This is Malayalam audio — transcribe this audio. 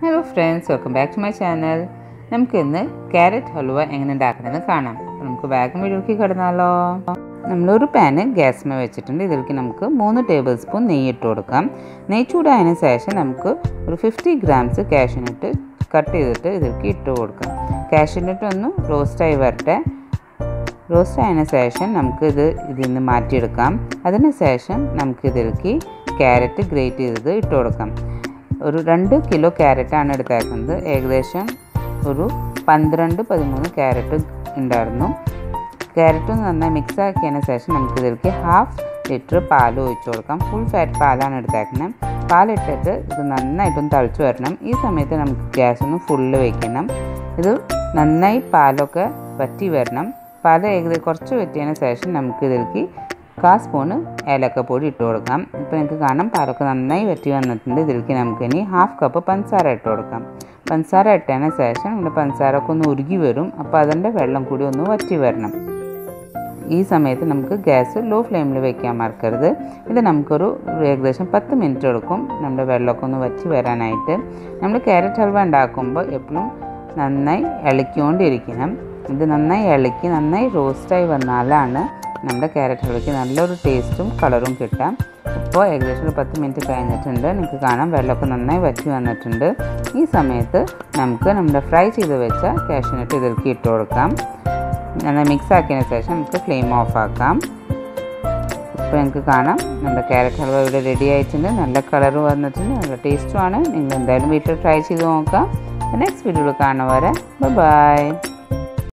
Hello friends, welcome back to my channel. നമുക്ക് ഇന്ന് ക്യാരറ്റ് ഹൽവ എങ്ങനെ ഉണ്ടാക്കണമെന്ന് കാണാം. നമുക്ക് വേഗം വീഡിയോയ്ക്ക് കടന്നാലോ. നമ്മളൊരു പാന് ഗ്യാസ്മേ വെച്ചിട്ടുണ്ട്. ഇതിലേക്ക് നമുക്ക് 3 ടേബിൾ സ്പൂൺ നെയ്യ് ഇട്ട് കൊടുക്കാം. നെയ്യ് ചൂടായതിനു ശേഷം നമുക്ക് ഒരു 50 ഗ്രാംസ് കാഷ്യൂനട്ട് കട്ട് ചെയ്തിട്ട് ഇതിലേക്ക് ഇട്ട് കൊടുക്കാം. കാഷ്യൂനട്ട് ഒന്ന് റോസ്റ്റായി വരട്ടെ. റോസ്റ്റ് ആയതിനു ശേഷം നമുക്ക് ഇതിൽ നിന്ന് മാറ്റിയെടുക്കാം. അതിന് ശേഷം നമുക്ക് ഇതിലേക്ക് ക്യാരറ്റ് ഗ്രേറ്റ് ചെയ്തത് ഇട്ട് കൊടുക്കാം. ഒരു 2 കിലോ ക്യാരറ്റാണ് എടുത്തേക്കുന്നത്. ഏകദേശം ഒരു 12-13 ക്യാരറ്റ് ഉണ്ടായിരുന്നു. ക്യാരറ്റ് നന്നായി മിക്സ് ആക്കിയതിന് ശേഷം നമുക്കിതിലേക്ക് 1/2 ലിറ്റർ പാൽ ഒഴിച്ചു കൊടുക്കാം. ഫുൾ ഫാറ്റ് പാലാണ് എടുത്തേക്കുന്നത്. പാലിട്ടിട്ട് ഇത് നന്നായിട്ടൊന്ന് തിളച്ച് വരണം. ഈ സമയത്ത് നമുക്ക് ഗ്യാസൊന്ന് ഫുള്ള് വയ്ക്കണം. ഇത് നന്നായി പാലൊക്കെ വറ്റി വരണം. പാൽ ഏകദേശം കുറച്ച് വറ്റിയതിന് ശേഷം നമുക്കിതിലേക്ക് 1/4 സ്പൂണ് ഏലക്കപ്പൊടി ഇട്ട് കൊടുക്കാം. ഇപ്പോൾ നിങ്ങൾക്ക് കാണാം പാലൊക്കെ നന്നായി വറ്റി വന്നിട്ടുണ്ട്. ഇതിലേക്ക് നമുക്കിനി 1/2 കപ്പ് പഞ്ചസാര ഇട്ട് കൊടുക്കാം. പഞ്ചസാര ഇട്ടതിന് ശേഷം നമ്മുടെ പഞ്ചസാര ഒക്കെ ഒന്ന് ഉരുകി വരും. അപ്പോൾ അതിൻ്റെ വെള്ളം കൂടി ഒന്ന് വറ്റി വരണം. ഈ സമയത്ത് നമുക്ക് ഗ്യാസ് ലോ ഫ്ലെയിമിൽ വയ്ക്കാൻ മറക്കരുത്. ഇത് നമുക്കൊരു ഏകദേശം 10 മിനിറ്റ് എടുക്കും നമ്മുടെ വെള്ളമൊക്കെ ഒന്ന് വറ്റി വരാനായിട്ട്. നമ്മൾ ക്യാരറ്റ് ഹൽവ ഉണ്ടാക്കുമ്പോൾ എപ്പോഴും നന്നായി ഇളക്കിക്കൊണ്ടിരിക്കണം. ഇത് നന്നായി ഇളക്കി നന്നായി റോസ്റ്റായി വന്നാലാണ് നമ്മുടെ ക്യാരറ്റ് ഹൽവയ്ക്ക് നല്ലൊരു ടേസ്റ്റും കളറും കിട്ടാം. ഇപ്പോൾ ഏകദേശം ഒരു 10 മിനിറ്റ് കഴിഞ്ഞിട്ടുണ്ട്. നിങ്ങൾക്ക് കാണാം വെള്ളമൊക്കെ നന്നായി വറ്റി വന്നിട്ടുണ്ട്. ഈ സമയത്ത് നമുക്ക് നമ്മുടെ ഫ്രൈ ചെയ്ത് വെച്ച കാഷ്യൂനട്ട് ഇതിലേക്ക് ഇട്ട് കൊടുക്കാം. നന്നായി മിക്സ് ആക്കിയതിന് ശേഷം നമുക്ക് ഫ്ലെയിം ഓഫ് ആക്കാം. ഇപ്പോൾ നിങ്ങൾക്ക് കാണാം നമ്മുടെ ക്യാരറ്റ് ഹൽവ ഇവിടെ റെഡി ആയിട്ടുണ്ട്. നല്ല കളർ വന്നിട്ടുണ്ട്, നല്ല ടേസ്റ്റുമാണ്. നിങ്ങൾ എന്തായാലും വീട്ടിൽ ട്രൈ ചെയ്ത് നോക്കാം. നെക്സ്റ്റ് വീഡിയോയിൽ കാണുന്നവരെ ബൈ.